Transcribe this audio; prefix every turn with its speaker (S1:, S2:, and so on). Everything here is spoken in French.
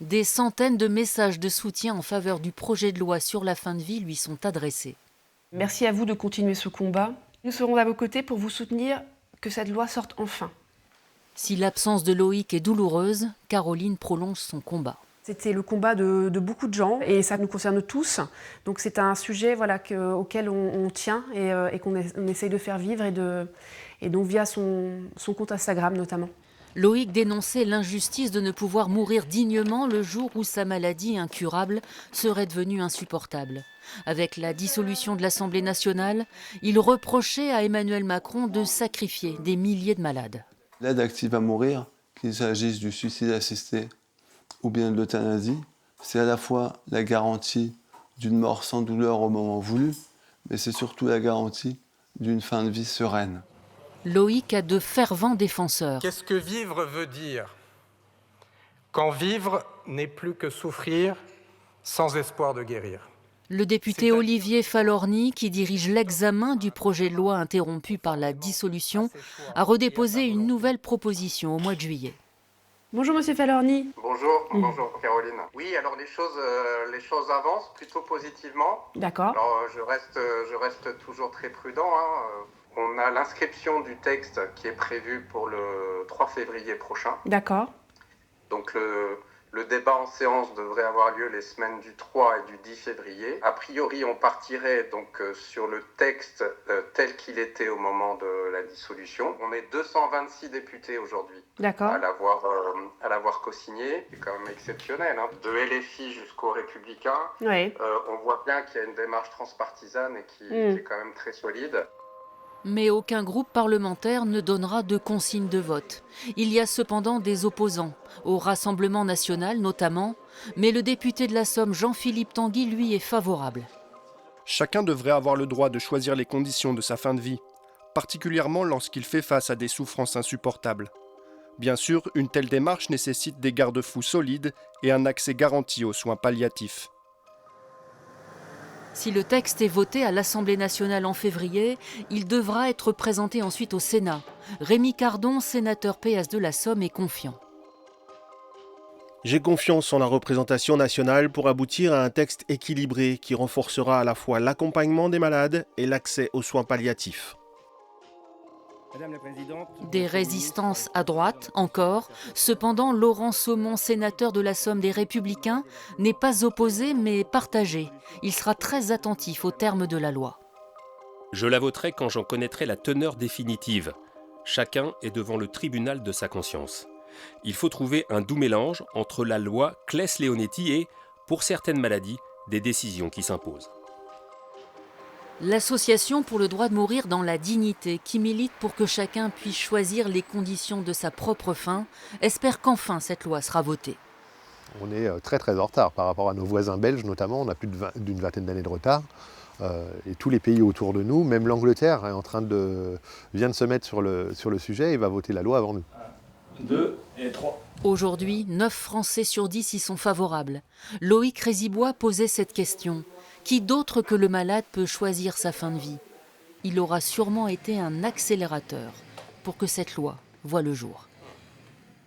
S1: Des centaines de messages de soutien en faveur du projet de loi sur la fin de vie lui sont adressés.
S2: Merci à vous de continuer ce combat. Nous serons à vos côtés pour vous soutenir que cette loi sorte enfin.
S1: Si l'absence de Loïc est douloureuse, Caroline prolonge son combat.
S2: C'était le combat de beaucoup de gens et ça nous concerne tous. Donc c'est un sujet auquel on tient et qu'on essaye de faire vivre et donc via son compte Instagram notamment.
S1: Loïc dénonçait l'injustice de ne pouvoir mourir dignement le jour où sa maladie incurable serait devenue insupportable. Avec la dissolution de l'Assemblée nationale, il reprochait à Emmanuel Macron de sacrifier des milliers de malades.
S3: L'aide active à mourir, qu'il s'agisse du suicide assisté ou bien de l'euthanasie, c'est à la fois la garantie d'une mort sans douleur au moment voulu, mais c'est surtout la garantie d'une fin de vie sereine.
S1: Loïc a de fervents défenseurs.
S4: Qu'est-ce que vivre veut dire? Quand vivre n'est plus que souffrir sans espoir de guérir.
S1: Le député Olivier Falorni, qui dirige l'examen du projet de loi interrompu par la dissolution, a redéposé une nouvelle proposition au mois de juillet.
S2: Bonjour Monsieur Falorni.
S4: Bonjour Caroline. Oui, alors les choses avancent plutôt positivement.
S2: D'accord.
S4: Alors je reste toujours très prudent. On a l'inscription du texte qui est prévue pour le 3 février prochain.
S2: D'accord.
S4: Donc le débat en séance devrait avoir lieu les semaines du 3 et du 10 février. A priori, on partirait donc sur le texte tel qu'il était au moment de la dissolution. On est 226 députés aujourd'hui à l'avoir co-signé. C'est quand même exceptionnel. De LFI jusqu'aux Républicains,
S2: Oui.
S4: on voit bien qu'il y a une démarche transpartisane et qui est quand même très solide.
S1: Mais aucun groupe parlementaire ne donnera de consigne de vote. Il y a cependant des opposants, au Rassemblement national notamment, mais le député de la Somme Jean-Philippe Tanguy, lui, est favorable.
S5: Chacun devrait avoir le droit de choisir les conditions de sa fin de vie, particulièrement lorsqu'il fait face à des souffrances insupportables. Bien sûr, une telle démarche nécessite des garde-fous solides et un accès garanti aux soins palliatifs.
S1: Si le texte est voté à l'Assemblée nationale en février, il devra être présenté ensuite au Sénat. Rémi Cardon, sénateur PS de la Somme, est confiant.
S6: J'ai confiance en la représentation nationale pour aboutir à un texte équilibré qui renforcera à la fois l'accompagnement des malades et l'accès aux soins palliatifs.
S1: Des résistances à droite, encore. Cependant, Laurent Saumon, sénateur de la Somme des Républicains, n'est pas opposé mais partagé. Il sera très attentif aux termes de la loi.
S7: Je la voterai quand j'en connaîtrai la teneur définitive. Chacun est devant le tribunal de sa conscience. Il faut trouver un doux mélange entre la loi Claes-Leonetti et, pour certaines maladies, des décisions qui s'imposent.
S1: L'association pour le droit de mourir dans la dignité, qui milite pour que chacun puisse choisir les conditions de sa propre fin, espère qu'enfin cette loi sera votée.
S8: On est très en retard par rapport à nos voisins belges notamment, on a plus d'une vingtaine d'années de retard. Et tous les pays autour de nous, même l'Angleterre vient de se mettre sur le sujet et va voter la loi avant nous.
S9: 1, 2 et 3.
S1: Aujourd'hui, 9 Français sur 10 y sont favorables. Loïc Rézibois posait cette question. Qui d'autre que le malade peut choisir sa fin de vie? Il aura sûrement été un accélérateur pour que cette loi voie le jour.